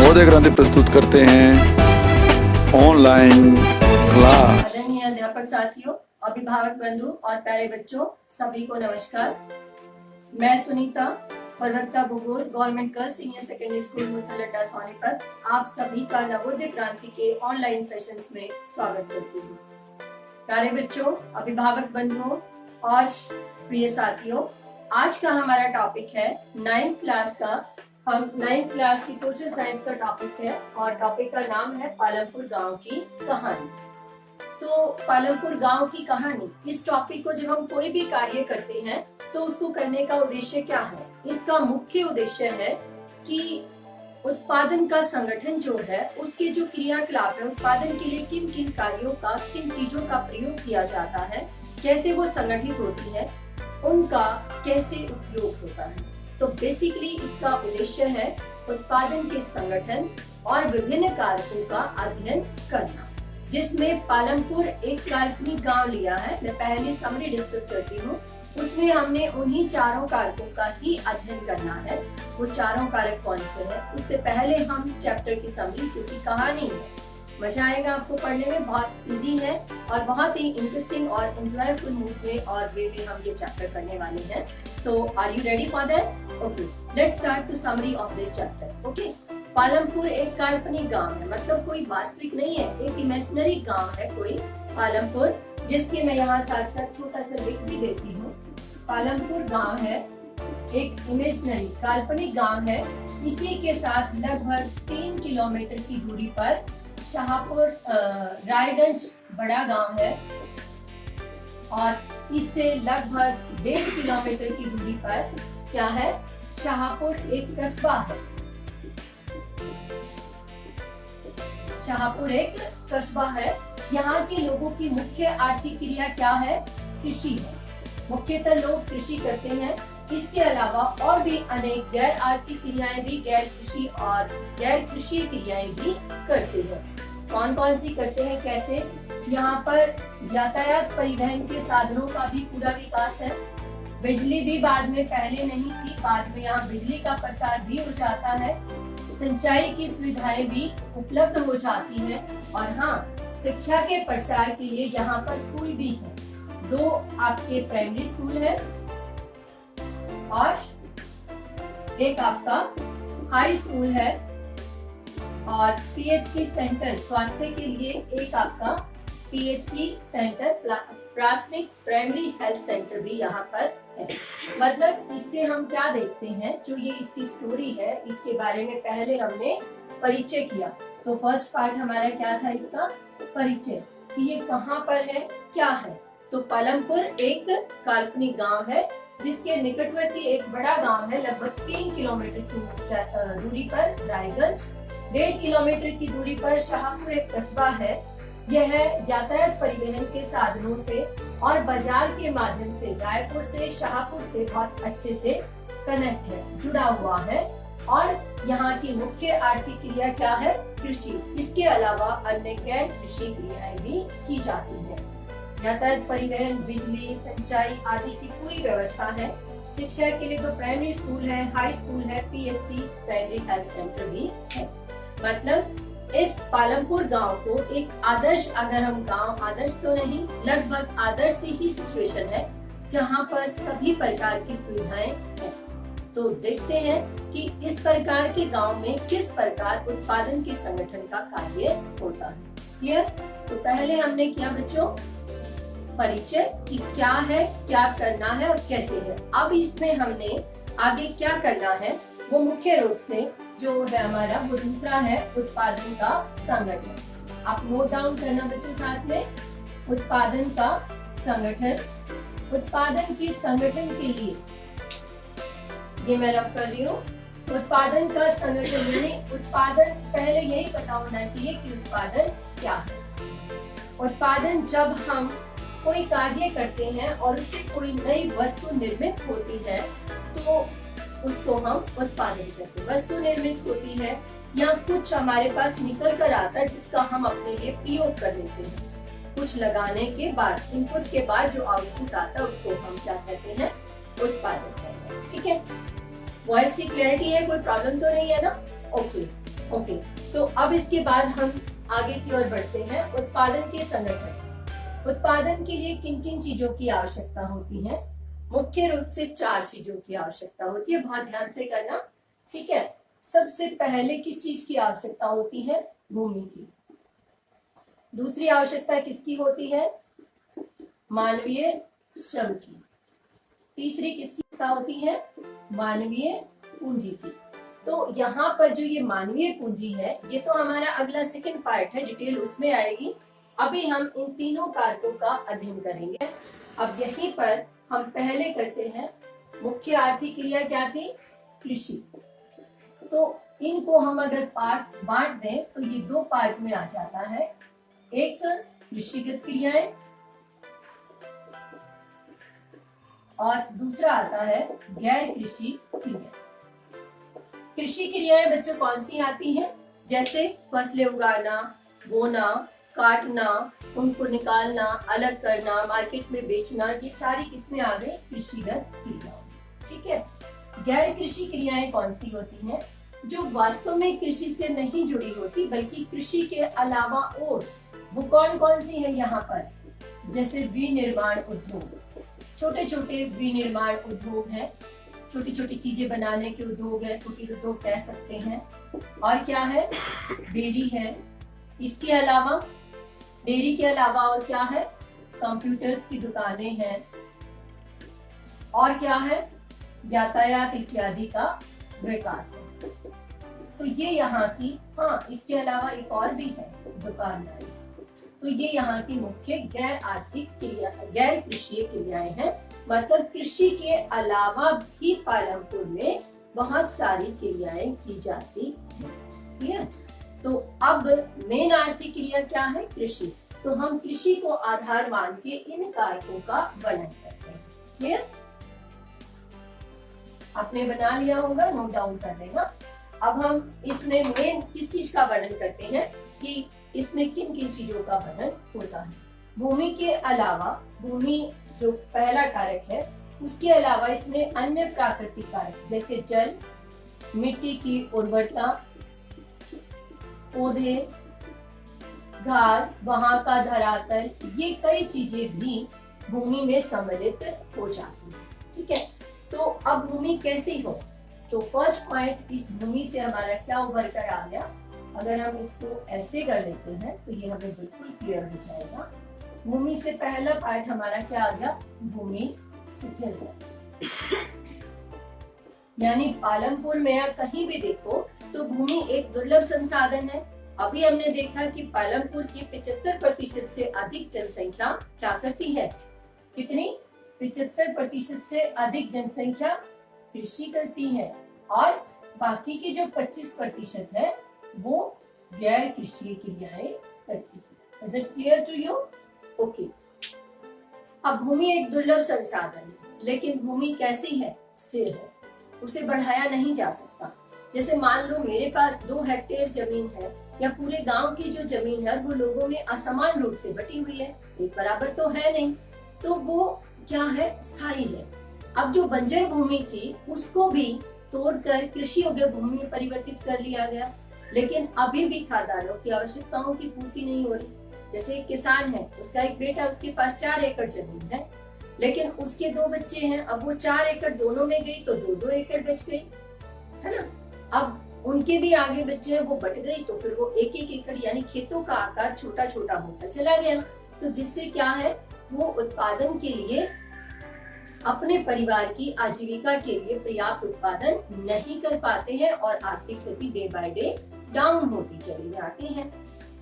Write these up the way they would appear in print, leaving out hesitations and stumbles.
नवोदय क्रांति प्रस्तुत करते हैं ऑनलाइन क्लास। आदरणीय अध्यापक साथियों, अभिभावक बंधु और प्यारे बच्चों, सभी को नमस्कार। मैं सुनीता, प्रवक्ता भूगोल, government girls senior secondary school Muthladda Sonipat, आप सभी का नवोदय क्रांति के ऑनलाइन सेशंस में स्वागत करती हूँ। प्यारे बच्चों, अभिभावक बंधुओं और प्रिय साथियों, आज का हमारा टॉपिक है 9th क्लास का। हम 9th क्लास की सोशल साइंस का टॉपिक है और टॉपिक का नाम है पालमपुर गांव की कहानी। तो पालमपुर गांव की कहानी, इस टॉपिक को जब हम कोई भी कार्य करते हैं तो उसको करने का उद्देश्य क्या है? इसका मुख्य उद्देश्य है कि उत्पादन का संगठन जो है, उसके जो क्रियाकलाप है, उत्पादन के लिए किन किन कार्यों का, किन चीजों का प्रयोग किया जाता है, कैसे वो संगठित होती है, उनका कैसे उपयोग होता है। तो बेसिकली इसका उद्देश्य है उत्पादन के संगठन और विभिन्न कारकों का अध्ययन करना, जिसमें पालमपुर एक काल्पनिक गांव लिया है। मैं पहले समरी डिस्कस करती हूँ, उसमें हमने उन्हीं चारों कारकों का ही अध्ययन करना है। वो चारों कारक कौन से हैं? उससे पहले हम चैप्टर की समरी, क्योंकि कहानी है, मजा आएगा आपको पढ़ने में, बहुत इजी है और बहुत ही इंटरेस्टिंग और एंजॉयफुल मूड में और वे में हम ये चैप्टर करने वाले हैं। So are you ready for that? Okay, let's start the summary of this chapter. Okay, Palampur एक काल्पनिक गांव है, मतलब कोई वास्तविक नहीं है, एक इमेजिनरी गांव है कोई पालमपुर, जिसके मैं यहाँ साथ साथ छोटा सा लिख भी देती हूँ। पालमपुर गांव है एक इमेजिनरी काल्पनिक गांव है। इसी के साथ लगभग 3 किलोमीटर की दूरी पर शाहपुर रायगंज बड़ा गांव है और इससे लगभग 1.5 किलोमीटर की दूरी पर क्या है? शाहपुर एक कस्बा है। शाहपुर एक कस्बा है। यहाँ के लोगों की मुख्य आर्थिक क्रिया क्या है? कृषि है। मुख्यतः लोग कृषि करते हैं। इसके अलावा और भी अनेक गैर आर्थिक क्रियाएं भी, गैर कृषि और गैर कृषि क्रियाएं भी करते हैं। कौन कौन सी करते हैं, कैसे? यहाँ पर यातायात परिवहन के साधनों का भी पूरा विकास है। बिजली भी बाद में, पहले नहीं थी, बाद में यहाँ बिजली का प्रसार भी हो जाता है। सिंचाई की सुविधाएं भी उपलब्ध हो जाती हैं और हाँ, शिक्षा के प्रसार के लिए यहाँ पर स्कूल भी है। 2 आपके प्राइमरी स्कूल है और एक आपका हाई स्कूल है और पीएचसी सेंटर, स्वास्थ्य के लिए एक आपका पीएचसी सेंटर, प्राथमिक प्राइमरी हेल्थ सेंटर भी यहाँ पर है। मतलब इससे हम क्या देखते हैं, जो ये इसकी स्टोरी है, इसके बारे में पहले हमने परिचय किया। तो फर्स्ट पार्ट हमारा क्या था? इसका परिचय, कि ये कहाँ पर है, क्या है। तो पालमपुर एक काल्पनिक गांव है, जिसके निकटवर्ती एक बड़ा गांव है, लगभग 3 किलोमीटर की दूरी पर रायगंज, 1.5 किलोमीटर की दूरी पर शाहपुर एक कस्बा है। यह यातायात परिवहन के साधनों से और बाजार के माध्यम से रायपुर से, शाहपुर से बहुत अच्छे से कनेक्ट है, जुड़ा हुआ है। और यहाँ की मुख्य आर्थिक क्रिया क्या है? कृषि। इसके अलावा अन्य गैर कृषि क्रियाएं भी की जाती है। यातायात परिवहन, बिजली, सिंचाई आदि की पूरी व्यवस्था है। शिक्षा के लिए तो प्राइमरी स्कूल है, हाई स्कूल है, पीएचसी प्राइमरी हेल्थ सेंटर भी है। मतलब इस पालमपुर गांव को एक आदर्श, अगर हम गांव आदर्श तो नहीं, लगभग आदर्श ही सिचुएशन है, जहां पर सभी प्रकार की सुविधाएं हैं। तो देखते हैं कि इस प्रकार के गांव में किस प्रकार उत्पादन के संगठन का कार्य होता है। क्लियर? तो पहले हमने किया बच्चों परिचय, कि क्या है, क्या करना है और कैसे है। अब इसमें हमने आगे क्या करना है, वो मुख्य रूप से जो है हमारा, वो दूसरा है उत्पादन का संगठन। आप नोट डाउन करना बच्चों साथ में, उत्पादन का संगठन। उत्पादन की संगठन के लिए ये मैं रख कर रही हूँ, उत्पादन का संगठन यानी उत्पादन, पहले यही पता होना चाहिए कि उत्पादन क्या है। उत्पादन जब हम कोई कार्य करते हैं और उससे कोई नई वस्तु निर्मित होती है तो उसको हम उत्पादन कहते हैं। वस्तु निर्मित होती है या कुछ हमारे पास निकल कर आता है, जिसका हम अपने लिए प्रयोग कर लेते हैं। कुछ लगाने के बाद, इनपुट के बाद जो आउटपुट आता है, उसको हम क्या कहते हैं? उत्पादन कहते हैं। ठीक है, वॉइस की क्लैरिटी है, कोई प्रॉब्लम तो नहीं है ना? ओके, ओके, तो अब इसके बाद हम आगे की ओर बढ़ते हैं। उत्पादन के संगठन। उत्पादन के लिए किन किन चीजों की आवश्यकता होती है? मुख्य रूप से 4 चीजों की आवश्यकता होती है, बहुत ध्यान से करना, ठीक है। सबसे पहले किस चीज की आवश्यकता होती है? भूमि की। दूसरी आवश्यकता किसकी होती है? मानवीय श्रम की। तीसरी किसकी आवश्यकता होती है? मानवीय पूंजी की। तो यहाँ पर जो ये मानवीय पूंजी है, ये तो हमारा अगला सेकंड पार्ट है, डिटेल उसमें आएगी। अभी हम इन तीनों कारकों का अध्ययन करेंगे। अब यहीं पर हम पहले करते हैं, मुख्य आर्थिक क्रिया क्या थी? कृषि। तो इनको हम अगर पार्ट बांट दें तो ये 2 पार्ट में आ जाता है। एक कृषिगत क्रियाएं और दूसरा आता है गैर कृषि क्रिया। कृषि क्रियाएं बच्चों कौन सी आती हैं? जैसे फसलें उगाना, बोना, काटना, उनको निकालना, अलग करना, मार्केट में बेचना, ये सारी किसमें आ गई? कृषिगत क्रियाएं, ठीक है। गैर कृषि क्रियाएं कौन सी होती हैं? जो वास्तव में कृषि से नहीं जुड़ी होती, बल्कि कृषि के अलावा और वो कौन कौन सी है यहाँ पर? जैसे विनिर्माण उद्योग, छोटे छोटे विनिर्माण उद्योग है, छोटी छोटी चीजें बनाने के उद्योग है, कुटीर उद्योग कह सकते हैं। और क्या है? डेयरी है। इसके अलावा, डेयरी के अलावा और क्या है? कंप्यूटर्स की दुकानें हैं। और क्या है? यातायात इत्यादि का विकास है। तो ये यहाँ की, हाँ इसके अलावा एक और भी है, दुकानदारी। तो ये यहाँ की मुख्य गैर आर्थिक क्रिया, गैर कृषि क्रियाएं हैं। मतलब कृषि के अलावा भी पालमपुर में बहुत सारी क्रियाएं की जाती हैं, ठीक है। तो अब मेन आर्थिक क्रिया क्या है? कृषि। तो हम कृषि को आधार मान के इन कारकों का वर्णन करते हैं, क्लियर? आपने बना लिया होगा, नोट डाउन कर लेना। अब हम इसमें मेन किस चीज का वर्णन करते हैं कि इसमें किन किन चीजों का वर्णन होता है। भूमि के अलावा, भूमि जो पहला कारक है, उसके अलावा इसमें अन्य प्राकृतिक कारक जैसे जल, मिट्टी की उर्वरता, पौधे, घास, वहां का धरातल, ये कई चीजें भी भूमि में सम्मिलित हो जाती है, ठीक है। तो अब भूमि कैसी हो? तो फर्स्ट पॉइंट, इस भूमि से हमारा क्या उभर कर आ गया? अगर हम इसको ऐसे कर लेते हैं तो ये हमें बिल्कुल क्लियर हो जाएगा। भूमि से पहला पार्ट हमारा क्या आ गया? भूमि शिथिल। यानी पालमपुर में या कहीं भी देखो तो भूमि एक दुर्लभ संसाधन है। अभी हमने देखा कि पालमपुर की 75% से अधिक जनसंख्या क्या करती है? कितनी? 75% से अधिक जनसंख्या कृषि करती है, और बाकी की जो 25% है वो गैर कृषि क्रियाएं करती है। Is it clear to you? Okay. अब भूमि एक दुर्लभ संसाधन है, लेकिन भूमि कैसी है? स्थिर है, उसे बढ़ाया नहीं जा सकता। जैसे मान लो मेरे पास 2 हेक्टेयर जमीन है, या पूरे गांव की जो जमीन है वो लोगों में असमान रूप से बटी हुई है, एक बराबर तो है नहीं, तो वो क्या है? स्थायी है। अब जो बंजर भूमि थी उसको भी तोड़कर कृषि योग्य भूमि में परिवर्तित कर लिया गया, लेकिन अभी भी खाद्यान्नों की आवश्यकताओं की पूर्ति नहीं हो रही। जैसे एक किसान है, उसका एक बेटा, उसके पास 4 एकड़ जमीन है, लेकिन उसके 2 बच्चे हैं। अब वो 4 एकड़ दोनों में गई तो 2-2 एकड़ बच गई, है ना। अब उनके भी आगे बच्चे हैं, वो बट गई तो फिर वो 1-1 एकड़, यानी खेतों का आकार छोटा छोटा होता चला गया। तो जिससे क्या है, वो उत्पादन के लिए, अपने परिवार की आजीविका के लिए पर्याप्त उत्पादन नहीं कर पाते हैं और आर्थिक स्थिति डे बाय डे डाउन होती चली जाती है।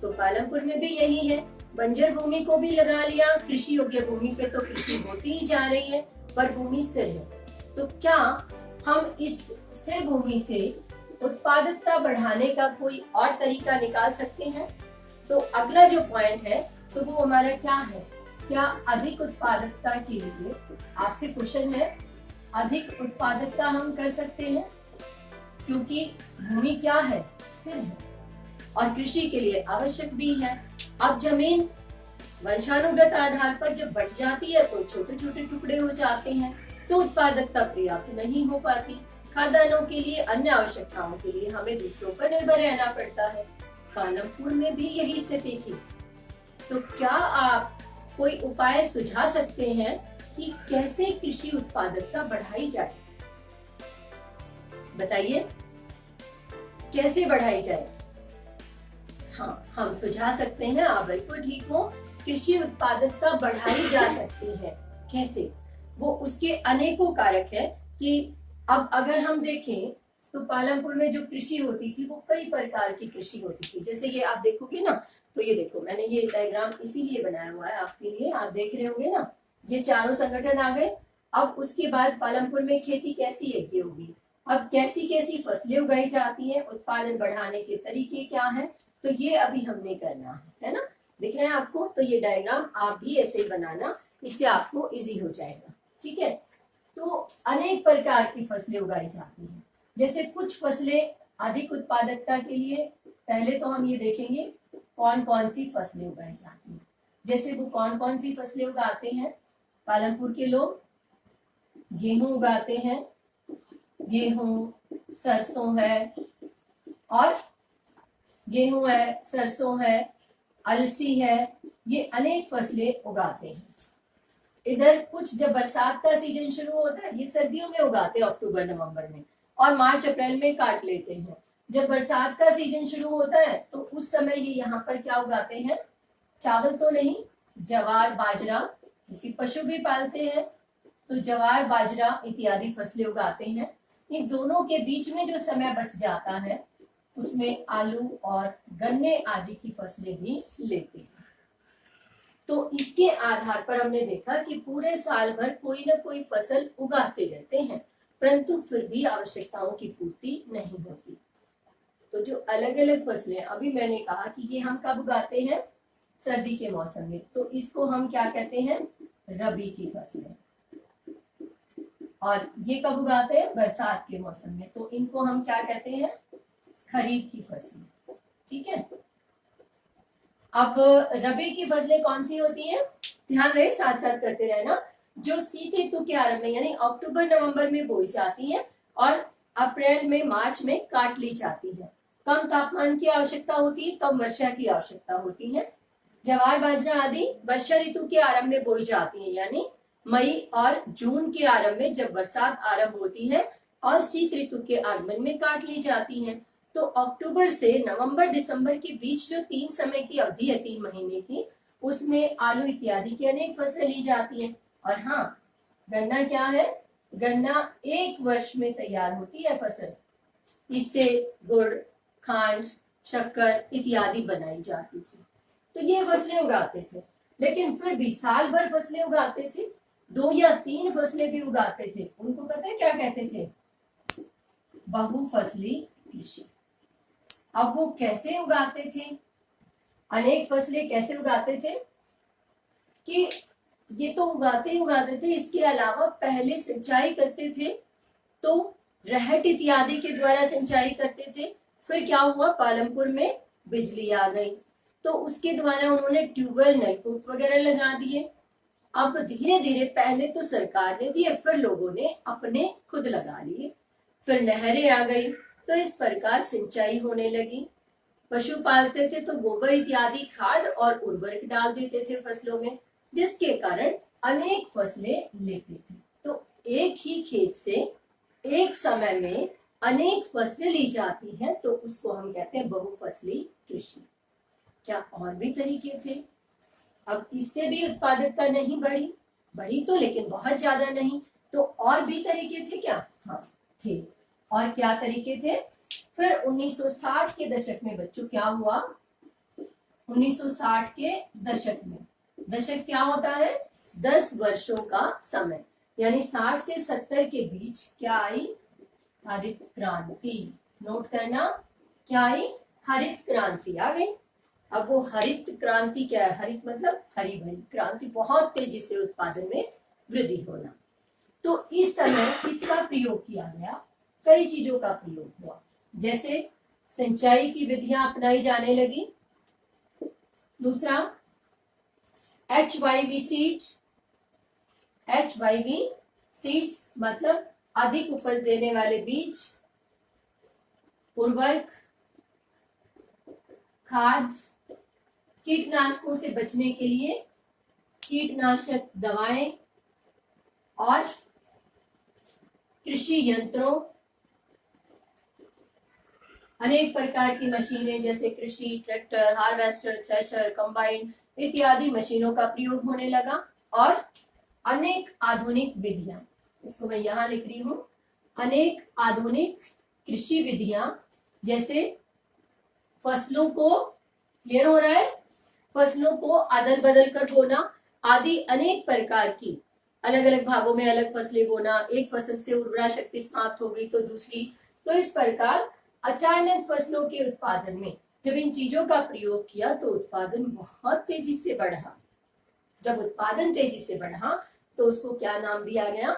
तो पालमपुर में भी यही है, बंजर भूमि को भी लगा लिया, कृषि योग्य भूमि पे तो कृषि होती ही जा रही है, पर भूमि स्थिर है। तो क्या हम इस स्थिर भूमि से उत्पादकता बढ़ाने का कोई और तरीका निकाल सकते हैं? तो अगला जो पॉइंट है तो वो हमारा क्या है? क्या अधिक उत्पादकता के लिए, आपसे क्वेश्चन है, अधिक उत्पादकता हम कर सकते हैं? क्योंकि भूमि क्या है? स्थिर है और कृषि के लिए आवश्यक भी है। अब जमीन वंशानुगत आधार पर जब बढ़ जाती है तो छोटे छोटे टुकड़े हो जाते हैं, तो उत्पादकता पर्याप्त नहीं हो पाती। खाद्यान्नों के लिए, अन्य आवश्यकताओं के लिए हमें दूसरों पर निर्भर रहना पड़ता है। पालमपुर में भी यही स्थिति थी। तो क्या आप कोई उपाय सुझा सकते हैं कि कैसे कृषि उत्पादकता बढ़ाई जाए? बताइए, कैसे बढ़ाई जाए? हाँ, हम सुझा सकते हैं, आप बिल्कुल ठीक हो। कृषि उत्पादकता बढ़ाई जा सकती है। कैसे? वो उसके अनेकों कारक है कि अब अगर हम देखें तो पालमपुर में जो कृषि होती थी वो कई प्रकार की कृषि होती थी। जैसे ये आप देखोगे ना, तो ये देखो, मैंने ये डायग्राम इसीलिए बनाया हुआ है आपके लिए, आप देख रहे होंगे ना, ये चारों संगठन आ गए। अब उसके बाद पालमपुर में खेती कैसी है होगी, अब कैसी कैसी फसलें उगाई जाती हैं, उत्पादन बढ़ाने के तरीके क्या हैं, तो ये अभी हमने करना है ना। दिख रहा है आपको? तो ये डायग्राम आप भी ऐसे ही बनाना, इससे आपको इजी हो जाएगा। ठीक है। तो अनेक प्रकार की फसलें उगाई जाती हैं। जैसे कुछ फसलें अधिक उत्पादकता के लिए, पहले तो हम ये देखेंगे कौन कौन सी फसलें उगाई जाती हैं। जैसे वो कौन कौन सी फसलें उगाते हैं पालमपुर के लोग? गेहूं उगाते हैं, गेहूं, सरसों है, और गेहूं है, सरसों है, अलसी है, ये अनेक फसलें उगाते हैं। इधर कुछ जब बरसात का सीजन शुरू होता है, ये सर्दियों में उगाते हैं अक्टूबर नवंबर में, और मार्च अप्रैल में काट लेते हैं। जब बरसात का सीजन शुरू होता है तो उस समय ये यहाँ पर क्या उगाते हैं? चावल तो नहीं, जवार, बाजरा, क्योंकि पशु भी पालते हैं, तो जवार, बाजरा इत्यादि फसलें उगाते हैं। इन दोनों के बीच में जो समय बच जाता है उसमें आलू और गन्ने आदि की फसलें भी लेते हैं। तो इसके आधार पर हमने देखा कि पूरे साल भर कोई ना कोई फसल उगाते रहते हैं, परंतु फिर भी आवश्यकताओं की पूर्ति नहीं होती। तो जो अलग अलग फसलें, अभी मैंने कहा कि ये हम कब उगाते हैं? सर्दी के मौसम में, तो इसको हम क्या कहते हैं? रबी की फसलें। और ये कब उगाते हैं? बरसात के मौसम में, तो इनको हम क्या कहते हैं? खरीफ की फसलें। ठीक है। अब रबी की फसलें कौन सी होती हैं? ध्यान रहे, साथ साथ करते रहना। जो शीत ऋतु के आरंभ में यानी अक्टूबर नवंबर में बोई जाती हैं और अप्रैल में, मार्च में काट ली जाती है। कम तापमान की आवश्यकता होती है, कम वर्षा की आवश्यकता होती है। जवार, बाजरा आदि वर्षा ऋतु के आरंभ में बोई जाती है, यानी मई और जून के आरंभ में जब बरसात आरंभ होती है, और शीत ऋतु के आगमन में काट ली जाती है। तो अक्टूबर से नवंबर दिसंबर के बीच जो 3 समय की अवधि है, 3 महीने की, उसमें आलू इत्यादि की अनेक फसलें ली जाती हैं। और हाँ, गन्ना क्या है? गन्ना 1 वर्ष में तैयार होती है फसल। इससे गुड़, खांड, शक्कर इत्यादि बनाई जाती थी। तो ये फसलें उगाते थे, लेकिन फिर भी साल भर फसलें उगाते थे। 2 या 3 फसलें भी उगाते थे, उनको पता है क्या कहते थे? बहुफसली कृषि। अब वो कैसे उगाते थे? अनेक फसलें कैसे उगाते थे? कि ये तो उगाते थे, इसके अलावा पहले सिंचाई करते थे, तो रहट इत्यादि के द्वारा सिंचाई करते थे। फिर क्या हुआ? पालमपुर में बिजली आ गई, तो उसके द्वारा उन्होंने ट्यूबवेल, नलकूप वगैरह लगा दिए। अब धीरे धीरे, पहले तो सरकार ने दिए, फिर लोगों ने अपने खुद लगा लिए। फिर नहरें आ गई, तो इस प्रकार सिंचाई होने लगी। पशु पालते थे तो गोबर इत्यादि खाद और उर्वरक डाल देते थे फसलों में, जिसके कारण अनेक फसलें लेते थे। तो एक ही खेत से एक समय में अनेक फसलें ली जाती हैं, तो उसको हम कहते हैं बहुफसली कृषि। क्या और भी तरीके थे? अब इससे भी उत्पादकता नहीं बढ़ी तो, लेकिन बहुत ज्यादा नहीं। तो और भी तरीके थे क्या? हाँ थे। और क्या तरीके थे? फिर 1960 के दशक में बच्चों क्या हुआ? 1960 के दशक में, दशक क्या होता है? 10 वर्षों का समय, यानी 60 से 70 के बीच क्या आई? हरित क्रांति। नोट करना, क्या आई? हरित क्रांति आ गई। अब वो हरित क्रांति क्या है? हरित मतलब हरी भरी, क्रांति बहुत तेजी से उत्पादन में वृद्धि होना। तो इस समय किसका प्रयोग किया गया? कई चीजों का प्रयोग हुआ। जैसे सिंचाई की विधियां अपनाई जाने लगी। दूसरा, HYV सीड्स। HYV सीड्स मतलब अधिक उपज देने वाले बीज, उर्वरक, खाद, कीटनाशकों से बचने के लिए कीटनाशक दवाएं और कृषि यंत्रों, अनेक प्रकार की मशीनें जैसे कृषि ट्रैक्टर, हार्वेस्टर, थ्रेशर, कंबाइन इत्यादि मशीनों का प्रयोग होने लगा और अनेक आधुनिक विधियां, इसको मैं यहां लिख रही हूं, अनेक आधुनिक कृषि विधियां जैसे फसलों को, क्लियर हो रहा है, फसलों को अदल बदल कर बोना आदि अनेक प्रकार की अलग अलग भागों में अलग फसलें बोना, एक फसल से उर्वरा शक्ति समाप्त हो गई तो दूसरी, तो इस प्रकार अचानक फसलों के उत्पादन में जब इन चीजों का प्रयोग किया तो उत्पादन बहुत तेजी से बढ़ा। जब उत्पादन तेजी से बढ़ा तो उसको क्या नाम दिया गया?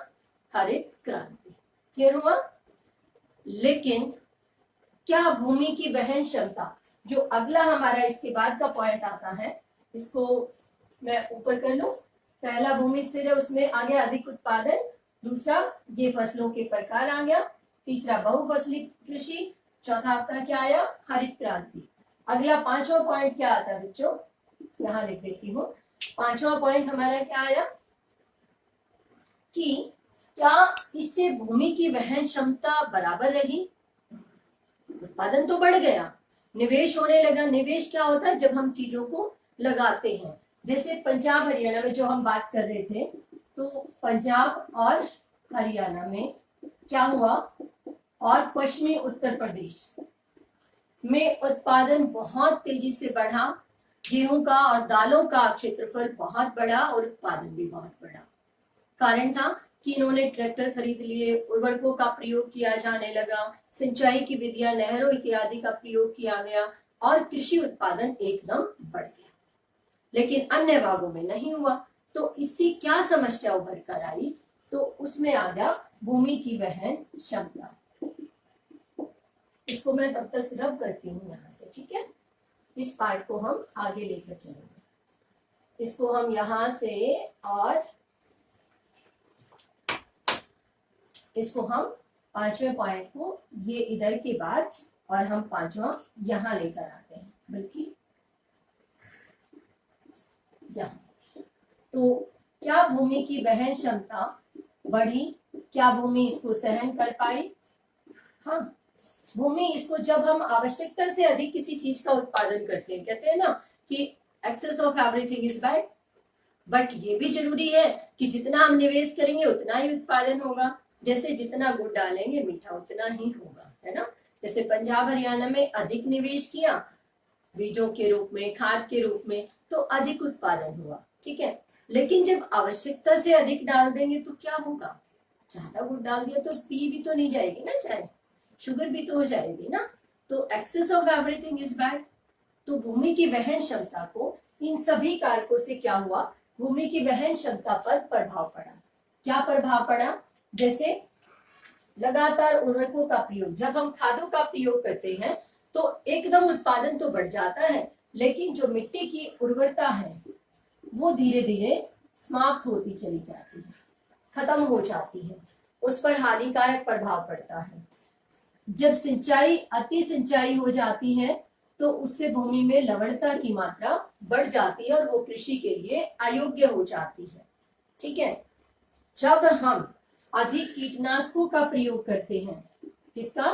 हरित क्रांति। क्लियर हुआ? लेकिन क्या भूमि की वहन क्षमता, जो अगला हमारा इसके बाद का पॉइंट आता है, इसको मैं ऊपर कर लूं, पहला भूमि स्थिर है, उसमें आ गया अधिक उत्पादन, दूसरा ये फसलों के प्रकार आ गया, तीसरा बहुफसली कृषि, चौथा आपका क्या आया? हरित क्रांति। अगला पांचवा पॉइंट क्या आता है बच्चों? यहां लिख देती हूँ, पांचवा पॉइंट हमारा क्या आया कि क्या इससे भूमि की वहन क्षमता बराबर रही? उत्पादन तो बढ़ गया, निवेश होने लगा। निवेश क्या होता है? जब हम चीजों को लगाते हैं, जैसे पंजाब हरियाणा में जो हम बात कर रहे थे, तो पंजाब और हरियाणा में क्या हुआ, और पश्चिमी उत्तर प्रदेश में उत्पादन बहुत तेजी से बढ़ा, गेहूं का और दालों का क्षेत्रफल बहुत बढ़ा और उत्पादन भी बहुत बढ़ा। कारण था कि इन्होंने ट्रैक्टर खरीद लिए, उर्वरकों का प्रयोग किया जाने लगा, सिंचाई की विधियां, नहरों इत्यादि का प्रयोग किया गया और कृषि उत्पादन एकदम बढ़ गया। लेकिन अन्य भागों में नहीं हुआ, तो इससे क्या समस्या उभर कर आई? तो उसमें आ गया भूमि की वहन क्षमता। इसको मैं तब तक रब करती हूँ यहाँ से, ठीक है? इस पार्ट को हम आगे लेकर चलेंगे। इसको हम यहाँ से और इसको हम पांचवें पॉइंट को ये इधर के बाद और हम पांचवा यहाँ लेकर आते हैं, बल्कि यहाँ। तो क्या भूमि की वहन क्षमता बढ़ी? क्या भूमि इसको सहन कर पाई? हाँ, भूमि इसको, जब हम आवश्यकता से अधिक किसी चीज का उत्पादन करते हैं, कहते हैं ना कि excess of everything is bad, but ये भी जरूरी है कि जितना हम निवेश करेंगे उतना ही उत्पादन होगा। जैसे जितना गुड़ डालेंगे मीठा उतना ही होगा, है ना? जैसे पंजाब हरियाणा में अधिक निवेश किया बीजों के रूप में, खाद के रूप में, तो अधिक उत्पादन हुआ, ठीक है। लेकिन जब आवश्यकता से अधिक डाल देंगे तो क्या होगा? ज्यादा गुड़ डाल दिया तो पी भी तो नहीं जाएगी ना, चाहे शुगर भी तो हो जाएगी ना। तो excess of everything is bad. तो भूमि की वहन क्षमता को, इन सभी कारकों से क्या हुआ? भूमि की वहन क्षमता पर प्रभाव पड़ा। क्या प्रभाव पड़ा? जैसे लगातार उर्वरकों का प्रयोग, जब हम खादों का प्रयोग करते हैं तो एकदम उत्पादन तो बढ़ जाता है, लेकिन जो मिट्टी की उर्वरता है वो धीरे धीरे समाप्त होती चली जाती है, खत्म हो जाती है, उस पर हानिकारक प्रभाव पड़ता है। जब सिंचाई, अति सिंचाई हो जाती है तो उससे भूमि में लवणता की मात्रा बढ़ जाती है और वो कृषि के लिए अयोग्य हो जाती है, ठीक है। जब हम अधिक कीटनाशकों का प्रयोग करते हैं, किसका?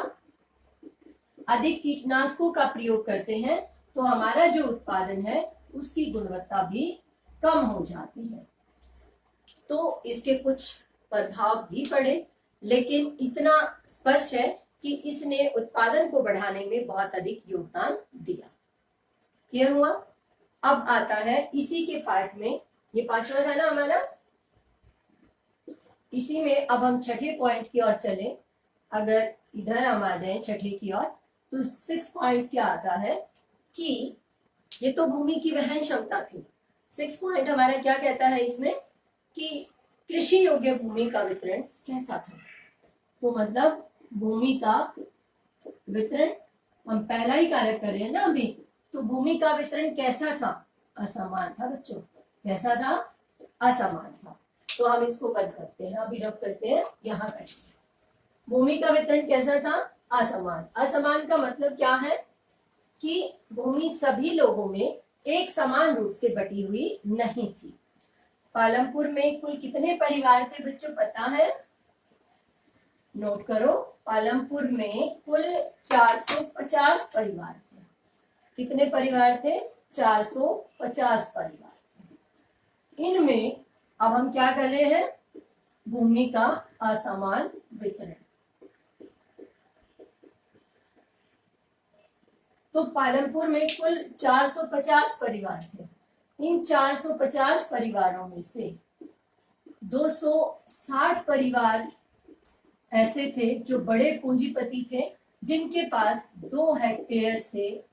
अधिक कीटनाशकों का प्रयोग करते हैं, तो हमारा जो उत्पादन है उसकी गुणवत्ता भी कम हो जाती है। तो इसके कुछ प्रभाव भी पड़े, लेकिन इतना स्पष्ट है कि इसने उत्पादन को बढ़ाने में बहुत अधिक योगदान दिया। क्लियर हुआ? अब आता है इसी के पार्ट में, ये पांचवा था ना हमारा, इसी में अब हम छठे पॉइंट की ओर चले। अगर इधर हम आ जाएं छठे की ओर, तो 6 पॉइंट क्या आता है कि ये तो भूमि की वहन क्षमता थी। 6 पॉइंट हमारा क्या कहता है इसमें कि कृषि योग्य भूमि का वितरण कैसा था। तो मतलब भूमि का वितरण, हम पहला ही कारक कर रहे हैं ना अभी, तो भूमि का वितरण कैसा था? असमान था बच्चों। कैसा था? असमान था। तो हम इसको बंद करते हैं, अभी रब करते हैं, यहाँ करते हैं। भूमि का वितरण कैसा था? असमान। असमान का मतलब क्या है कि भूमि सभी लोगों में एक समान रूप से बटी हुई नहीं थी। पालमपुर में कुल कितने परिवार थे बच्चों, पता है? नोट करो, पालमपुर में कुल 450 परिवार थे। कितने परिवार थे? 450 परिवार थे। इनमें अब हम क्या कर रहे हैं? भूमि का असमान वितरण। तो पालमपुर में कुल 450 परिवार थे। इन 450 परिवारों में से 260 परिवार ऐसे थे जो बड़े पूंजीपति थे, जिनके पास 2 हेक्टेयर से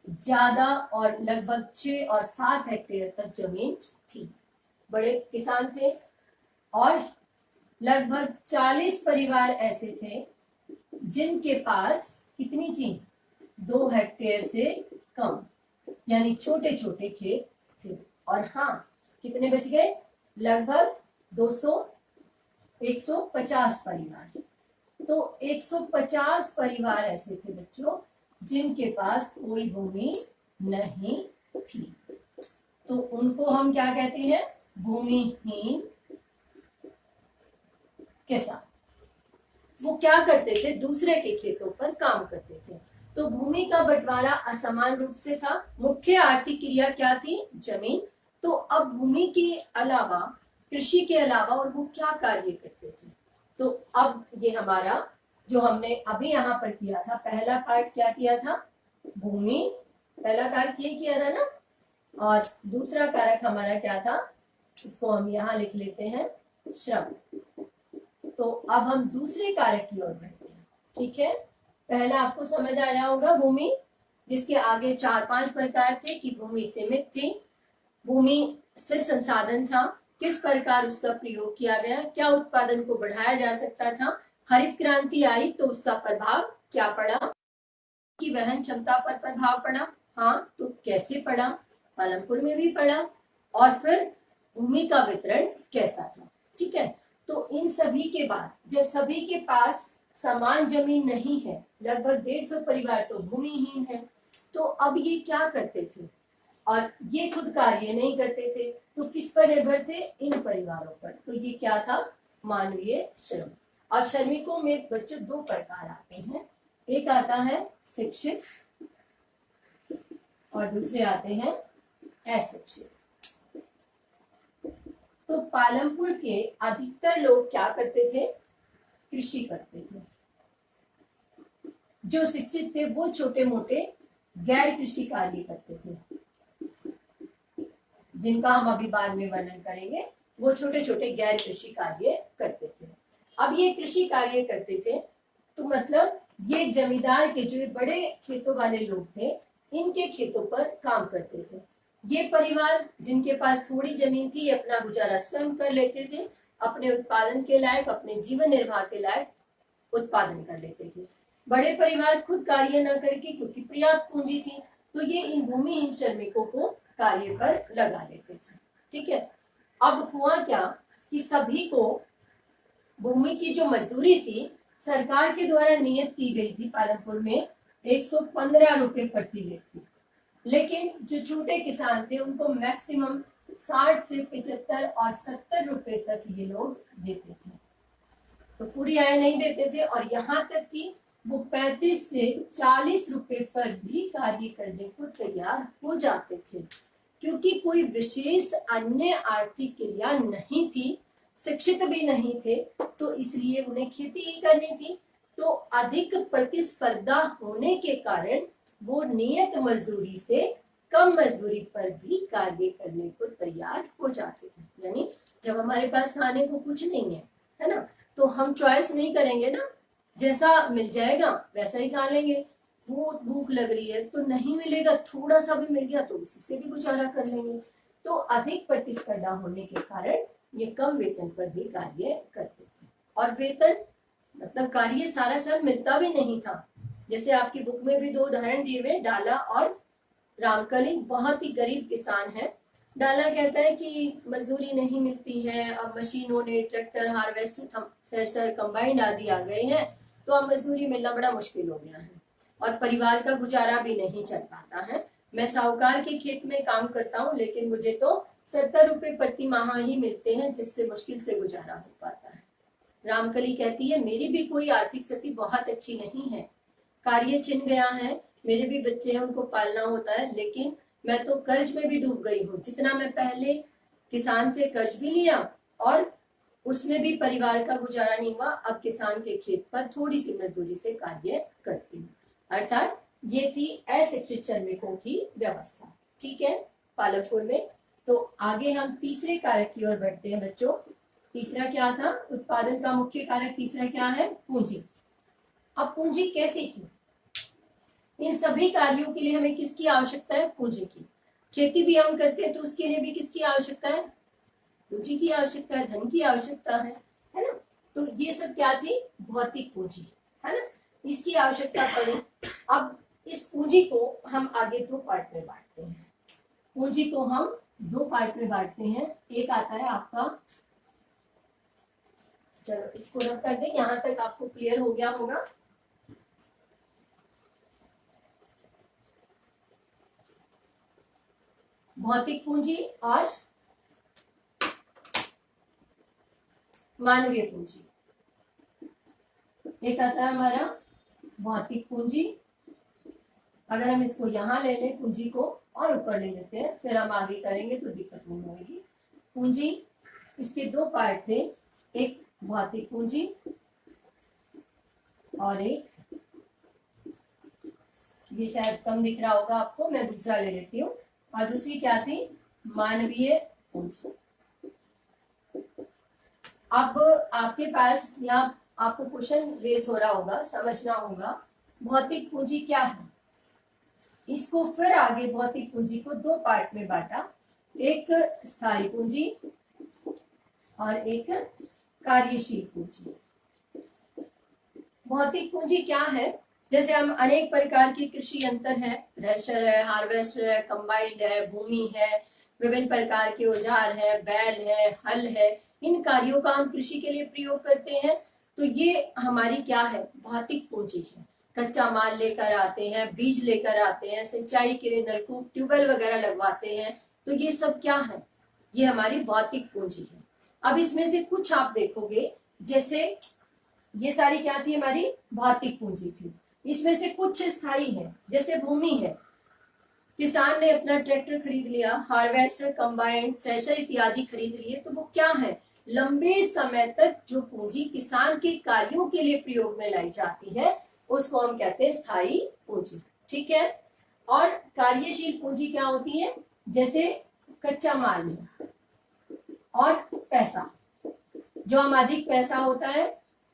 ज्यादा और लगभग 6 और 7 हेक्टेयर तक जमीन थी। बड़े किसान थे। और लगभग 40 परिवार ऐसे थे जिनके पास कितनी थी? 2 हेक्टेयर से कम, यानी छोटे छोटे खेत थे। और हाँ, कितने बच गए? लगभग 150 परिवार। तो 150 परिवार ऐसे थे बच्चों जिनके पास कोई भूमि नहीं थी। तो उनको हम क्या कहते हैं? भूमिहीन किसान। वो क्या करते थे? दूसरे के खेतों पर काम करते थे। तो भूमि का बंटवारा असमान रूप से था। मुख्य आर्थिक क्रिया क्या थी? जमीन। तो अब भूमि के अलावा, कृषि के अलावा और वो क्या कार्य करते थे? तो अब ये हमारा जो हमने अभी यहाँ पर किया था, पहला पार्ट क्या किया था? भूमि, पहला कारक ये किया था ना। और दूसरा कारक हमारा क्या था? इसको हम यहाँ लिख लेते हैं, श्रम। तो अब हम दूसरे कारक की ओर बढ़ते हैं। ठीक है, पहला आपको समझ आया होगा भूमि, जिसके आगे 4-5 प्रकार थे कि भूमि सीमित थी, भूमि स्थिर संसाधन था, किस प्रकार उसका प्रयोग किया गया, क्या उत्पादन को बढ़ाया जा सकता था, हरित क्रांति आई तो उसका प्रभाव क्या पड़ा, की वहन क्षमता पर प्रभाव पड़ा। हाँ, तो कैसे पड़ा? पालमपुर में भी पड़ा। और फिर भूमि का वितरण कैसा था। ठीक है, तो इन सभी के बाद जब सभी के पास समान जमीन नहीं है, लगभग 150 परिवार तो भूमिहीन है, तो अब ये क्या करते थे? और ये खुद कार्य नहीं करते थे, तो किस पर निर्भर थे? इन परिवारों पर। तो ये क्या था? मानवीय श्रम। अब श्रमिकों में बच्चों 2 प्रकार आते हैं। एक आता है शिक्षित और दूसरे आते हैं अशिक्षित। तो पालमपुर के अधिकतर लोग क्या करते थे? कृषि करते थे। जो शिक्षित थे वो छोटे मोटे गैर कृषि कार्य करते थे, जिनका हम अभी बाद में वर्णन करेंगे। वो छोटे छोटे गैर कृषि कार्य करते थे। अब ये कृषि कार्य करते थे तो मतलब ये जमींदार के जो बड़े खेतों वाले लोग थे, इनके खेतों पर काम करते थे। ये परिवार जिनके पास थोड़ी जमीन थी, ये अपना गुजारा स्वयं कर लेते थे, अपने उत्पादन के लायक, अपने जीवन निर्वाह के लायक उत्पादन कर लेते थे। बड़े परिवार खुद कार्य न करके, क्योंकि पर्याप्त पूंजी थी, तो ये इन भूमिहीन श्रमिकों को कार्य पर लगा लेते थे। ठीक है, अब हुआ क्या कि सभी को भूमि की जो मजदूरी थी सरकार के द्वारा नियत की गई थी पालमपुर में 115 रुपए प्रति व्यक्ति, लेकिन जो छोटे किसान थे उनको मैक्सिमम 60 से 75 और 70 रुपए तक ये लोग देते थे। तो पूरी आय नहीं देते थे, और यहाँ तक कि वो 35 से 40 रुपए पर भी कार्य करने को तैयार हो जाते थे, क्योंकि कोई विशेष अन्य आर्थिक क्रिया नहीं थी, शिक्षित भी नहीं थे, तो इसलिए उन्हें खेती ही करनी थी। तो अधिक प्रतिस्पर्धा होने के कारण वो नियत मजदूरी से कम मजदूरी पर भी कार्य करने को तैयार हो जाते थे। यानी जब हमारे पास खाने को कुछ नहीं है ना, तो हम चॉइस नहीं करेंगे ना, जैसा मिल जाएगा वैसा ही खा लेंगे। बहुत भूख लग रही है तो नहीं मिलेगा, थोड़ा सा भी मिल गया तो उसी से भी गुजारा कर लेंगे। तो अधिक प्रतिस्पर्धा होने के कारण ये कम वेतन पर भी कार्य करते थे। और वेतन मतलब कार्य सारा साल मिलता भी नहीं था। जैसे आपकी बुक में भी 2 उदाहरण दिए हुए, डाला और रामकली। बहुत ही गरीब किसान है। डाला कहता है कि मजदूरी नहीं मिलती है, अब मशीनों ने ट्रैक्टर, हार्वेस्टर, थ्रेशर, कंबाइन आदि आ गए हैं, तो अब मजदूरी मिलना बड़ा मुश्किल हो गया है और परिवार का गुजारा भी नहीं चल पाता है। मैं साहूकार के खेत में काम करता हूँ, लेकिन मुझे तो 70 रुपए प्रति माह ही मिलते हैं, जिससे मुश्किल से गुजारा हो पाता है। रामकली कहती है, मेरी भी कोई आर्थिक स्थिति बहुत अच्छी नहीं है, कार्य छिन गया है, मेरे भी बच्चे हैं, उनको पालना होता है, लेकिन मैं तो कर्ज में भी डूब गई हूँ। जितना मैं पहले किसान से कर्ज भी लिया और उसमें भी परिवार का गुजारा नहीं हुआ, अब किसान के खेत पर थोड़ी सी मजदूरी से कार्य करती हूँ। अर्थात ये थी अशिक्षित श्रमिकों की व्यवस्था। ठीक है, पालकपुर में। तो आगे हम तीसरे कारक की ओर बढ़ते हैं बच्चों। तीसरा क्या था? उत्पादन का मुख्य कारक तीसरा क्या है? पूंजी। अब पूंजी कैसी थी? इन सभी कार्यों के लिए हमें किसकी आवश्यकता है? पूंजी की। खेती भी हम करते हैं तो उसके लिए भी किसकी आवश्यकता है? पूंजी की आवश्यकता है, धन की आवश्यकता है ना? तो ये सब क्या थी? भौतिक पूंजी, है ना? इसकी आवश्यकता पड़ी। अब इस पूंजी को हम आगे दो पार्ट में बांटते हैं। पूंजी को हम दो पार्ट में बांटते हैं। एक आता है आपका, चलो इसको रख कर दें, यहां तक आपको क्लियर हो गया होगा। भौतिक पूंजी और मानवीय पूंजी। एक आता है हमारा भौतिक पूंजी। अगर हम इसको यहां ले लें पूंजी को और ऊपर ले लेते हैं, फिर हम आगे करेंगे तो दिक्कत नहीं होगी। पूंजी, इसके दो पार्ट थे, एक भौतिक पूंजी और एक, ये शायद कम दिख रहा होगा आपको, मैं दूसरा ले लेती हूँ। और दूसरी क्या थी? मानवीय पूंजी। अब आपके पास यहाँ आपको क्वेश्चन रेज हो रहा होगा, समझना होगा भौतिक पूंजी क्या है। इसको फिर आगे भौतिक पूंजी को दो पार्ट में बांटा, एक स्थायी पूंजी और एक कार्यशील पूंजी। भौतिक पूंजी क्या है? जैसे हम अनेक प्रकार की कृषि यंत्र है, थ्रेशर है, हार्वेस्टर है, कंबाइंड है, भूमि है, विभिन्न प्रकार के औजार है, बैल है, हल है, इन कार्यों का हम कृषि के लिए प्रयोग करते हैं। तो ये हमारी क्या है? भौतिक पूंजी है। कच्चा माल लेकर आते हैं, बीज लेकर आते हैं, सिंचाई के लिए नलकूप, ट्यूबवेल वगैरह लगवाते हैं, तो ये सब क्या है? ये हमारी भौतिक पूंजी है। अब इसमें से कुछ आप देखोगे, जैसे ये सारी क्या थी? हमारी भौतिक पूंजी थी। इसमें से कुछ स्थायी है, जैसे भूमि है। किसान ने अपना ट्रैक्टर खरीद लिया, हार्वेस्टर, कंबाइन, थ्रेशर इत्यादि खरीद लिए, तो वो क्या है? लंबे समय तक जो पूंजी किसान के कार्यों के लिए प्रयोग में लाई जाती है, उसको हम कहते हैं स्थायी पूंजी। ठीक है। और कार्यशील पूंजी क्या होती है? जैसे कच्चा माल है और पैसा। जो हम अधिक पैसा होता है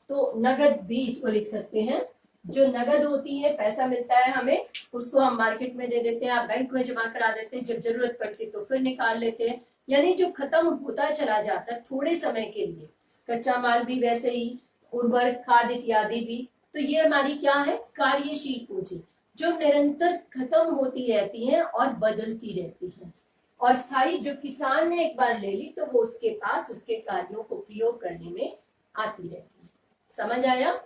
तो नगद भी इसको लिख सकते हैं। जो नगद होती है, पैसा मिलता है हमें, उसको हम मार्केट में दे देते हैं, आप बैंक में जमा करा देते हैं, जब जरूरत पड़ती तो फिर निकाल लेते हैं। यानी जो खत्म होता चला जाता है थोड़े समय के लिए, कच्चा माल भी वैसे ही, उर्वरक, खाद इत्यादि भी। तो ये हमारी क्या है? कार्यशील पूंजी, जो निरंतर खत्म होती रहती है और बदलती रहती है। और स्थायी, जो किसान ने एक बार ले ली तो वो उसके पास उसके कार्यों को प्रयोग करने में आती रहती है। समझ आया?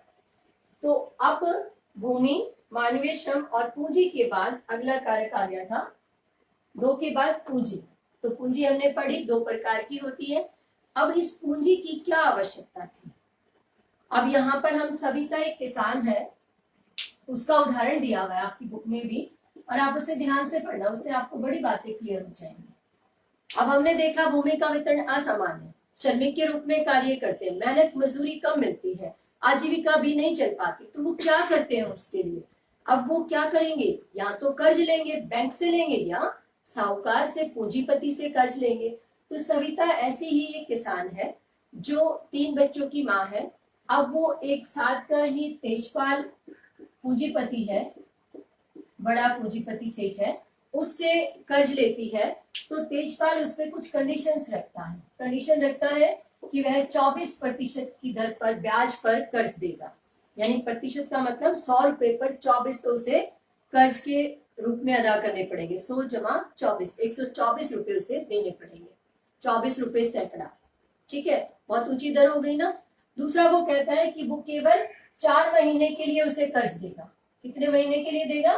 तो अब भूमि, मानवीय श्रम और पूंजी के बाद अगला कारक आ गया था, दो के बाद पूंजी। तो पूंजी हमने पढ़ी, दो प्रकार की होती है। अब इस पूंजी की क्या आवश्यकता थी? अब यहाँ पर हम सभी का एक किसान है, उसका उदाहरण दिया हुआ है आपकी बुक में भी, और आप उसे ध्यान से पढ़ना, उससे आपको बड़ी बातें क्लियर हो जाएंगी। अब हमने देखा भूमि का वितरण असमान है, श्रमिक के रूप में कार्य करते हैं, मेहनत मजदूरी कम मिलती है, आजीविका भी नहीं चल पाती, तो वो क्या करते हैं उसके लिए? अब वो क्या करेंगे? या तो कर्ज लेंगे, बैंक से लेंगे, या साहूकार से, पूंजीपति से कर्ज लेंगे। तो सविता ऐसी ही एक किसान है जो 3 बच्चों की माँ है। अब वो एक साथ का ही तेजपाल पूंजीपति है, बड़ा पूंजीपति सेठ है, उससे कर्ज लेती है। तो तेजपाल उस पर कुछ कंडीशंस रखता है। कंडीशन रखता है कि वह 24% की दर पर ब्याज पर कर्ज देगा। यानी प्रतिशत का मतलब 100 रुपए पर 24 तो उसे कर्ज के रूप में अदा करने पड़ेंगे। 100 जमा 24, 124 रुपए उसे देने पड़ेंगे। 24 रुपए सैकड़ा। ठीक है, बहुत ऊंची दर हो गई ना। दूसरा वो कहता है कि वो केवल 4 महीने के लिए उसे कर्ज देगा। कितने महीने के लिए देगा?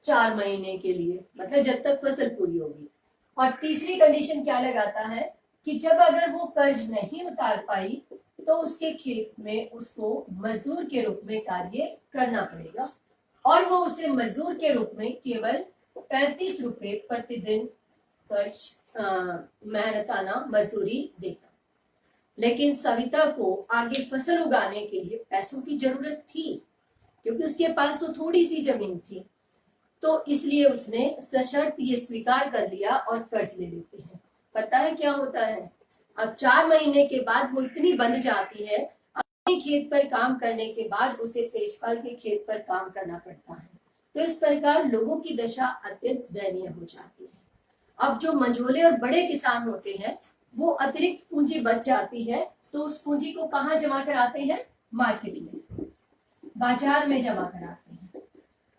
4 महीने के लिए, मतलब जब तक फसल पूरी होगी। और तीसरी कंडीशन क्या लगाता है कि जब अगर वो कर्ज नहीं उतार पाई तो उसके खेत में उसको मजदूर के रूप में कार्य करना पड़ेगा, और वो उसे मजदूर के रूप में केवल 35 रुपए प्रतिदिन मेहनताना मजदूरी देगा। लेकिन सविता को आगे फसल उगाने के लिए पैसों की जरूरत थी, क्योंकि उसके पास तो थोड़ी सी जमीन थी, तो इसलिए उसने सशर्त ये स्वीकार कर लिया और कर्ज ले लेते हैं। पता है क्या होता है? अब 4 महीने के बाद वो इतनी बंध जाती है, अपने खेत पर काम करने के बाद उसे तेजपाल के खेत पर काम करना पड़ता है। तो इस प्रकार लोगों की दशा अत्यंत दयनीय हो जाती है। अब जो मंझोले और बड़े किसान होते हैं वो अतिरिक्त पूंजी बच जाती है, तो उस पूंजी को कहाँ जमा कराते हैं? मार्केट में, बाजार में जमा कराते हैं।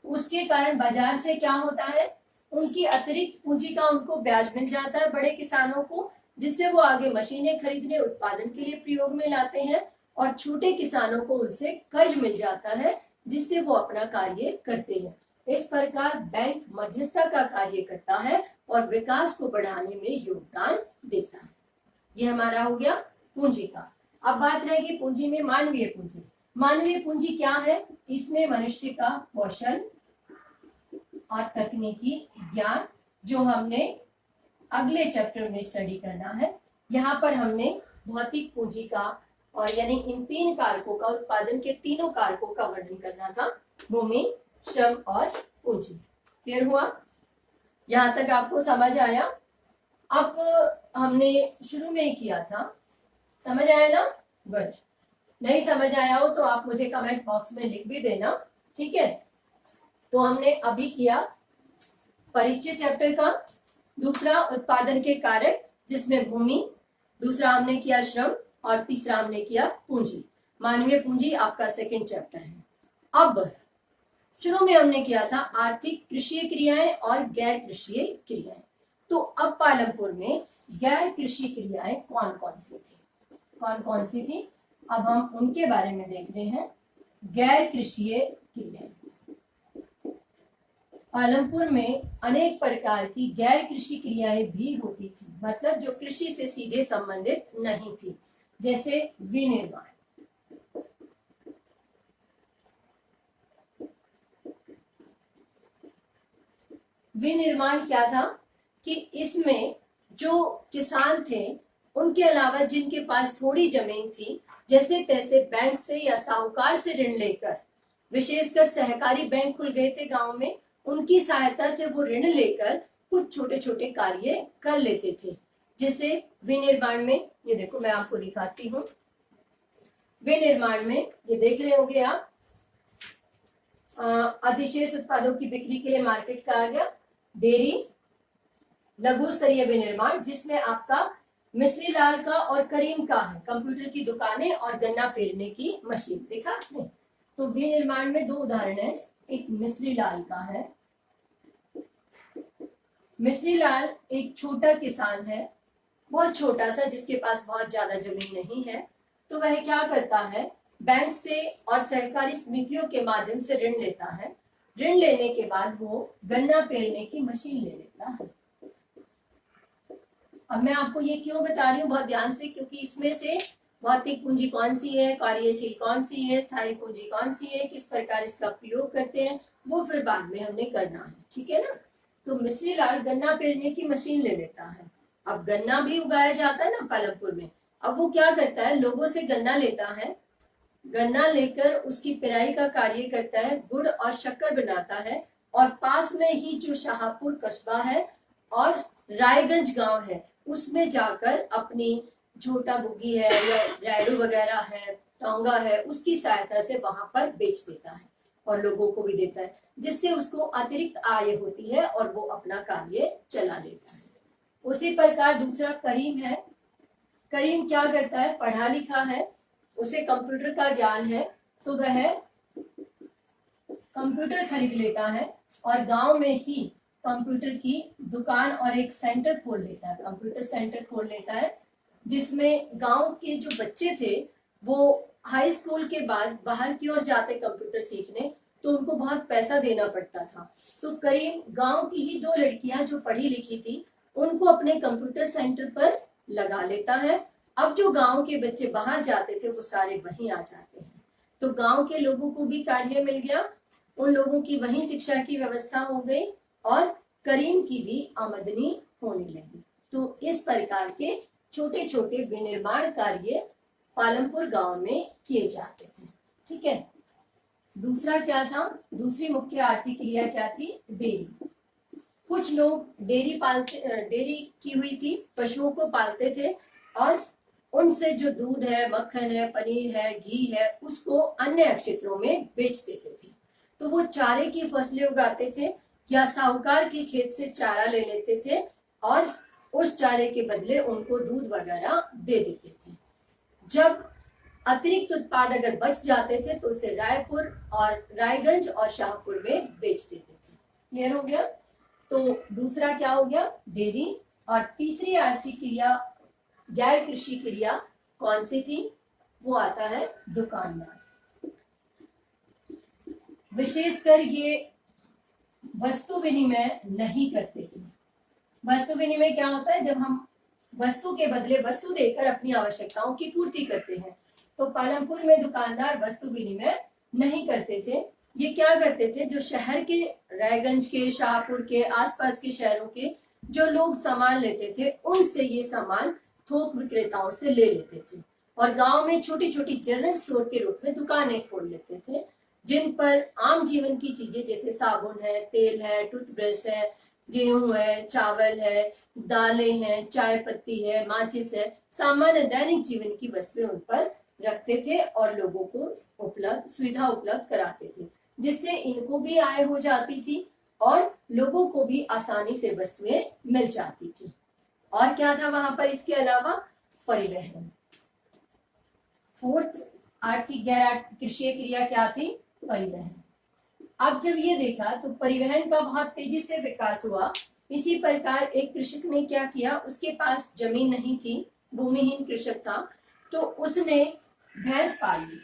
उसके कारण बाजार से क्या होता है? उनकी अतिरिक्त पूंजी का उनको ब्याज मिल जाता है बड़े किसानों को, जिससे वो आगे मशीनें खरीदने, उत्पादन के लिए प्रयोग में लाते हैं, और छोटे किसानों को उनसे कर्ज मिल जाता है, जिससे वो अपना कार्य करते हैं। इस प्रकार बैंक मध्यस्थता का कार्य करता है और विकास को बढ़ाने में योगदान देता है। ये हमारा हो गया पूंजी का। अब बात रहेगी पूंजी में मानवीय पूंजी। मानवीय पूंजी क्या है? इसमें मनुष्य का कौशल और तकनीकी ज्ञान, जो हमने अगले चैप्टर में स्टडी करना है। यहाँ पर हमने भौतिक पूंजी का, और यानी इन 3 कारकों का, उत्पादन के तीनों कारकों का वर्णन करना था, भूमि, श्रम और पूंजी। क्लियर हुआ? यहाँ तक आपको समझ आया? अब हमने शुरू में ही किया था, समझ आया ना? गुड। नहीं समझ आया हो तो आप मुझे कमेंट बॉक्स में लिख भी देना, ठीक है? तो हमने अभी किया परिचय चैप्टर का, दूसरा उत्पादन के कारक जिसमें भूमि, दूसरा हमने किया श्रम, और तीसरा हमने किया पूंजी। मानवीय पूंजी आपका सेकंड चैप्टर है। अब शुरू में हमने किया था आर्थिक कृषि क्रियाएं और गैर कृषि क्रियाएं। तो अब पालमपुर में गैर कृषि क्रियाएं कौन कौन सी थी? कौन कौन सी थी? अब हम उनके बारे में देख रहे हैं। गैर कृषि क्रियाएं, पालमपुर में अनेक प्रकार की गैर कृषि क्रियाएं भी होती थी, मतलब जो कृषि से सीधे संबंधित नहीं थी, जैसे विनिर्माण। विनिर्माण क्या था कि इसमें जो किसान थे उनके अलावा जिनके पास थोड़ी जमीन थी, जैसे तैसे बैंक से या साहूकार से ऋण लेकर, विशेषकर सहकारी बैंक खुल गए थे गांव में, उनकी सहायता से वो ऋण लेकर कुछ छोटे छोटे कार्य कर लेते थे। जैसे विनिर्माण में, ये देखो मैं आपको दिखाती हूँ। विनिर्माण में ये देख रहे होंगे आप, अधिशेष उत्पादों की बिक्री के लिए मार्केट का आ गया, डेयरी, लघु स्तरीय विनिर्माण जिसमें आपका मिश्री लाल का और करीम का है, कंप्यूटर की दुकानें और गन्ना पेरने की मशीन। देखा आपने? तो विनिर्माण में 2 उदाहरण है, एक मिश्री लाल का है। मिश्री लाल एक छोटा किसान है, बहुत छोटा सा, जिसके पास बहुत ज्यादा जमीन नहीं है। तो वह क्या करता है, बैंक से और सहकारी समितियों के माध्यम से ऋण लेता है। ऋण लेने के बाद वो गन्ना पेरने की मशीन ले लेता है। अब मैं आपको ये क्यों बता रही हूँ बहुत ध्यान से, क्योंकि इसमें से भौतिक पूंजी कौन सी है, कार्यशील कौन सी है, स्थायी पूंजी कौन सी है, किस प्रकार इसका प्रयोग करते हैं, वो फिर बाद में हमने करना है, ठीक है ना? तो मिश्री लाल गन्ना पेरने की मशीन ले लेता है। अब गन्ना भी उगाया जाता है ना पालमपुर में। अब वो क्या करता है, लोगों से गन्ना लेता है, गन्ना लेकर उसकी पेराई का कार्य करता है, गुड़ और शक्कर बनाता है, और पास में ही जो शाहपुर कस्बा है और रायगंज गांव है उसमें जाकर अपनी झोटा बुग्गी है या रैडू वगैरह है, टोंगा है, उसकी सहायता से वहां पर बेच देता है और लोगों को भी देता है, जिससे उसको अतिरिक्त आय होती है और वो अपना कार्य चला लेता है। उसी प्रकार दूसरा करीम है। करीम क्या करता है, पढ़ा लिखा है, उसे कंप्यूटर का ज्ञान है, तो वह कंप्यूटर खरीद लेता है और गांव में ही कंप्यूटर की दुकान और एक सेंटर खोल लेता है, कंप्यूटर सेंटर खोल लेता है, जिसमें गांव के जो बच्चे थे वो हाई स्कूल के बाद बाहर की ओर जाते कंप्यूटर सीखने तो उनको बहुत पैसा देना पड़ता था। तो करीब गांव की ही 2 लड़कियां जो पढ़ी लिखी थी उनको अपने कंप्यूटर सेंटर पर लगा लेता है। अब जो गांव के बच्चे बाहर जाते थे वो सारे वहीं आ जाते हैं। तो गांव के लोगों को भी कार्य मिल गया, उन लोगों की वहीं शिक्षा की व्यवस्था हो गई और करीम की भी आमदनी होने लगी। तो इस प्रकार के छोटे छोटे विनिर्माण कार्य पालमपुर गांव में किए जाते थे। ठीक है, दूसरा क्या था, दूसरी मुख्य आर्थिक क्रिया क्या थी, डेयरी। कुछ लोग डेयरी की हुई थी, पशुओं को पालते थे और उनसे जो दूध है, मक्खन है, पनीर है, घी है, उसको अन्य क्षेत्रों में बेच देते थे। तो वो चारे की फसलें उगाते थे या साहूकार के खेत से चारा ले लेते थे और उस चारे के बदले उनको दूध वगैरह दे देते थे। जब अतिरिक्त उत्पाद अगर बच जाते थे तो उसे रायपुर और रायगंज और शाहपुर में बेच देते थे। क्लियर हो गया? तो दूसरा क्या हो गया, डेयरी। और तीसरी आर्थिक क्रिया, गैर कृषि क्रिया कौन सी थी, वो आता है दुकानदार। विशेषकर ये वस्तु विनिमय नहीं करते थे। वस्तु विनिमय क्या होता है, जब हम वस्तु के बदले वस्तु देकर अपनी आवश्यकताओं की पूर्ति करते हैं। तो पालमपुर में दुकानदार वस्तु विनिमय नहीं करते थे। ये क्या करते थे, जो शहर के, रायगंज के, शाहपुर के, आसपास के शहरों के जो लोग सामान लेते थे उनसे ये सामान थोक विक्रेताओं से ले लेते थे और गांव में छोटी छोटी जनरल स्टोर के रूप में दुकानें खोल लेते थे, जिन पर आम जीवन की चीजें जैसे साबुन है, तेल है, टूथब्रश है, गेहूं है, चावल है, दालें हैं, चाय पत्ती है, माचिस है, सामान्य दैनिक जीवन की वस्तुएं उन पर रखते थे और लोगों को सुविधा उपलब्ध कराते थे, जिससे इनको भी आय हो जाती थी और लोगों को भी आसानी से वस्तुएं मिल जाती थी। और क्या था वहां पर इसके अलावा, परिवहन। फोर्थ आर्थिक गैर कृषि क्रिया क्या थी, परिवहन। अब जब ये देखा तो परिवहन का बहुत तेजी से विकास हुआ। इसी प्रकार एक कृषक ने क्या किया, उसके पास जमीन नहीं थी, भूमिहीन कृषक था, तो उसने भैंस पाल ली।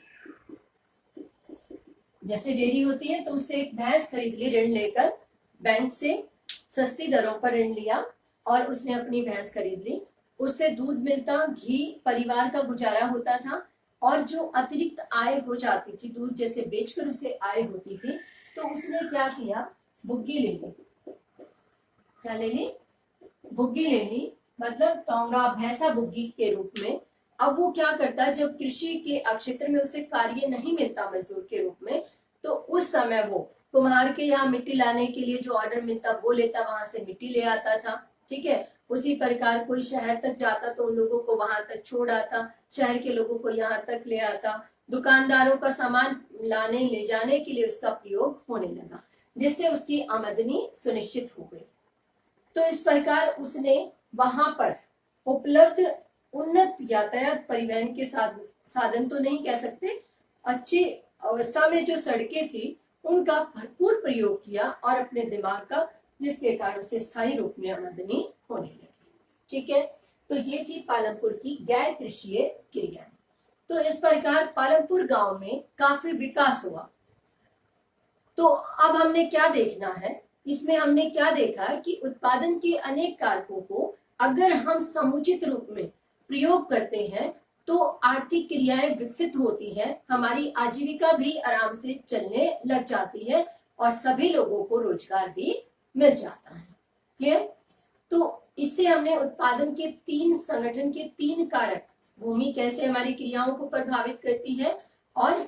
जैसे डेयरी होती है तो उससे एक भैंस खरीद ली ऋण लेकर, बैंक से सस्ती दरों पर ऋण लिया और उसने अपनी भैंस खरीद ली। उससे दूध मिलता, घी, परिवार का गुजारा होता था और जो अतिरिक्त आय हो जाती थी, दूध जैसे बेचकर उसे आय होती थी, तो उसने क्या किया, बुग्गी ले ली। क्या ले ली, बुग्गी ले ली, मतलब टोंगा, भैंसा बुग्गी के रूप में। अब वो क्या करता, जब कृषि के क्षेत्र में उसे कार्य नहीं मिलता मजदूर के रूप में, तो उस समय वो कुम्हार के यहाँ मिट्टी लाने के लिए जो ऑर्डर मिलता वो लेता, वहां से मिट्टी ले आता था। ठीक है, उसी प्रकार कोई शहर तक जाता तो उन लोगों को वहां तक छोड़ आता, शहर के लोगों को यहाँ तक ले आता। दुकानदारों का सामान लाने ले जाने के लिए उसका प्रयोग होने लगा, जिससे उसकी आमदनी सुनिश्चित हो गई। तो इस प्रकार उसने वहां पर उपलब्ध उन्नत यातायात परिवहन के साधन तो नहीं कह सकते, अच्छी अवस्था में जो सड़कें थी उनका भरपूर प्रयोग किया और अपने दिमाग का, जिसके कारण उसे स्थायी रूप में आमदनी होने लगी। ठीक है, तो ये थी पालमपुर की गैर कृषि क्रिया। तो इस प्रकार पालमपुर गांव में काफी विकास हुआ। तो अब हमने क्या देखना है, इसमें हमने क्या देखा कि उत्पादन के अनेक कारकों को अगर हम समुचित रूप में प्रयोग करते हैं तो आर्थिक क्रियाएं विकसित होती हैं, हमारी आजीविका भी आराम से चलने लग जाती है और सभी लोगों को रोजगार भी मिल जाता है। क्लियर? तो इससे हमने उत्पादन के 3 संगठन के 3 कारक, भूमि कैसे हमारी क्रियाओं को प्रभावित करती है और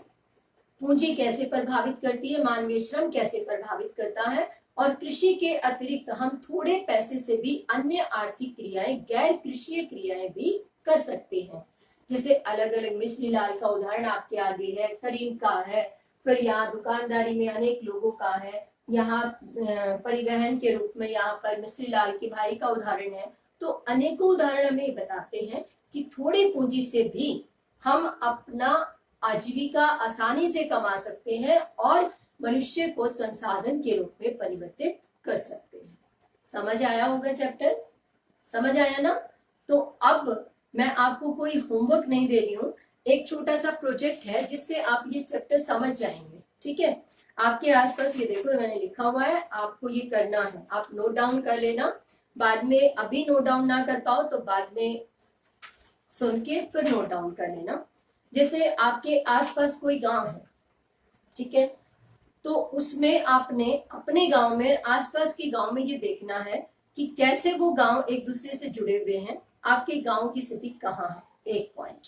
पूंजी कैसे प्रभावित करती है, मानवीय श्रम कैसे प्रभावित करता है, और कृषि के अतिरिक्त हम थोड़े पैसे से भी अन्य आर्थिक क्रियाएं, गैर कृषि क्रियाएं भी कर सकते हैं। जैसे अलग अलग मिश्री लाल का उदाहरण आपके आगे है, करीम का है, फिर यहाँ दुकानदारी में अनेक लोगों का है, यहाँ परिवहन के रूप में यहाँ पर मिश्री लाल के भाई का उदाहरण है। तो अनेकों उदाहरण हमें बताते हैं कि थोड़ी पूंजी से भी हम अपना आजीविका आसानी से कमा सकते हैं और मनुष्य को संसाधन के रूप में परिवर्तित कर सकते हैं। समझ आया होगा चैप्टर? समझ आया ना? तो अब मैं आपको कोई होमवर्क नहीं दे रही हूँ, एक छोटा सा प्रोजेक्ट है जिससे आप ये चैप्टर समझ जाएंगे। ठीक है, आपके आसपास ये देखो मैंने लिखा हुआ है, आपको ये करना है, आप नोट डाउन कर लेना। बाद में अभी नोट डाउन ना कर पाओ तो बाद में सुन के फिर नोट डाउन कर लेना। जैसे आपके आसपास कोई गांव है, ठीक है, तो उसमें आपने अपने गांव में, आसपास के गांव में ये देखना है कि कैसे वो गांव एक दूसरे से जुड़े हुए हैं, आपके गांव की स्थिति कहाँ है, एक पॉइंट,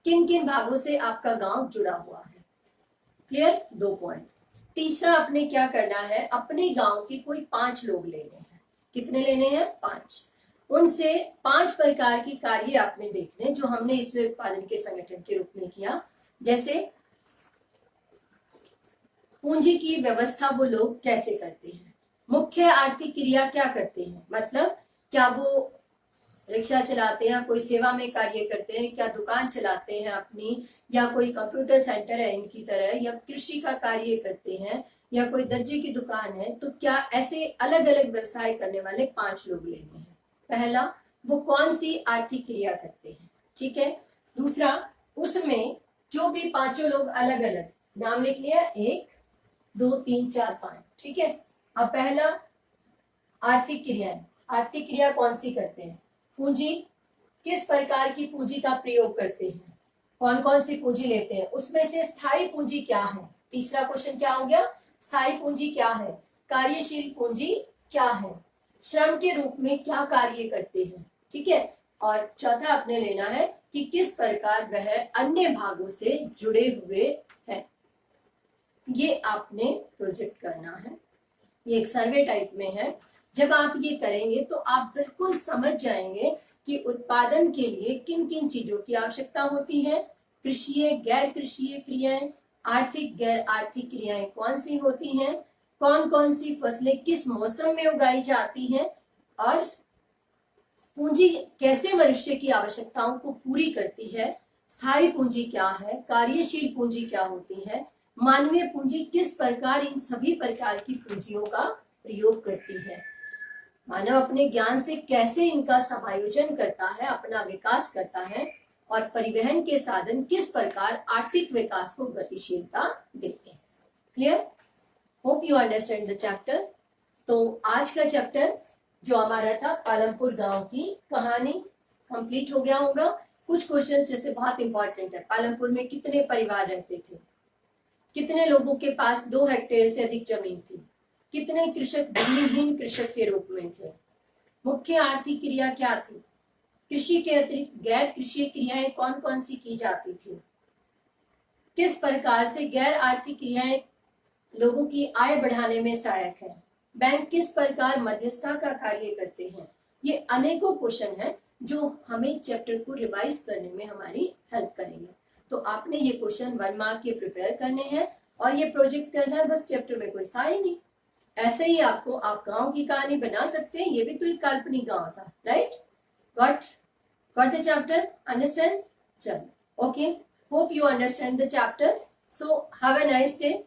किन किन भागों से आपका गांव जुड़ा हुआ है, क्लियर, 2 पॉइंट। तीसरा आपने क्या करना है, अपने गांव के कोई 5 लोग लेने हैं। कितने लेने हैं, 5। उनसे 5 प्रकार के कार्य आपने देखने जो हमने इसमें उत्पादन के संगठन के रूप में किया। जैसे पूंजी की व्यवस्था वो लोग कैसे करते हैं, मुख्य आर्थिक क्रिया क्या करते हैं, मतलब क्या वो रिक्शा चलाते हैं, कोई सेवा में कार्य करते हैं, क्या दुकान चलाते हैं अपनी, या कोई कंप्यूटर सेंटर है इनकी तरह, या कृषि का कार्य करते हैं, या कोई दर्जी की दुकान है, तो क्या ऐसे अलग अलग व्यवसाय करने वाले 5 लोग लेने हैं। पहला, वो कौन सी आर्थिक क्रिया करते हैं, ठीक है। दूसरा, उसमें जो भी 5 लोग अलग अलग नाम लिख लिया, 1 2 3 4 5, ठीक है। अब पहला आर्थिक क्रिया, आर्थिक क्रिया कौन सी करते हैं, पूंजी, किस प्रकार की पूंजी का प्रयोग करते हैं, कौन कौन सी पूंजी लेते हैं, उसमें से स्थायी पूंजी क्या है। तीसरा क्वेश्चन क्या हो गया, स्थायी पूंजी क्या है, कार्यशील पूंजी क्या है, श्रम के रूप में क्या कार्य करते हैं, ठीक है। और चौथा आपने लेना है कि किस प्रकार वह अन्य भागों से जुड़े हुए हैं। ये आपने प्रोजेक्ट करना है, ये एक सर्वे टाइप में है। जब आप ये करेंगे तो आप बिल्कुल समझ जाएंगे कि उत्पादन के लिए किन किन चीजों की आवश्यकता होती है, कृषीय गैर कृषीय क्रियाएं, आर्थिक गैर आर्थिक क्रियाएं कौन सी होती हैं, कौन कौन सी फसलें किस मौसम में उगाई जाती हैं, और पूंजी कैसे मनुष्य की आवश्यकताओं को पूरी करती है, स्थायी पूंजी क्या है, कार्यशील पूंजी क्या होती है, मानवीय पूंजी किस प्रकार इन सभी प्रकार की पूंजियों का प्रयोग करती है, मानव अपने ज्ञान से कैसे इनका समायोजन करता है, अपना विकास करता है, और परिवहन के साधन किस प्रकार आर्थिक विकास को गतिशीलता देते हैं। Clear, hope you understand the chapter. तो आज का चैप्टर जो हमारा था पालमपुर गांव की कहानी कंप्लीट हो गया होगा। कुछ क्वेश्चंस जैसे बहुत इंपॉर्टेंट है, पालमपुर में कितने परिवार रहते थे, कितने लोगों के पास 2 हेक्टेयर से अधिक जमीन थी, कितने कृषक भूमिहीन कृषक के रूप में थे, मुख्य आर्थिक क्रिया क्या थी, कृषि के अतिरिक्त गैर कृषि क्रियाएं कौन कौन सी की जाती थी, किस प्रकार से गैर आर्थिक क्रियाएं लोगों की आय बढ़ाने में सहायक है, बैंक किस प्रकार मध्यस्थता का कार्य करते हैं। ये अनेकों क्वेश्चन हैं जो हमें चैप्टर को रिवाइज करने में हमारी हेल्प करेंगे। तो आपने ये क्वेश्चन 1 मार्क के प्रिपेयर करने हैं और ये प्रोजेक्ट करना है, बस चैप्टर में कोई था ही नहीं। ऐसे ही आपको आप गांव की कहानी बना सकते हैं, ये भी तो एक काल्पनिक गांव था, right. Got the chapter, understand, चलो okay, hope you understand the chapter. So have a nice day.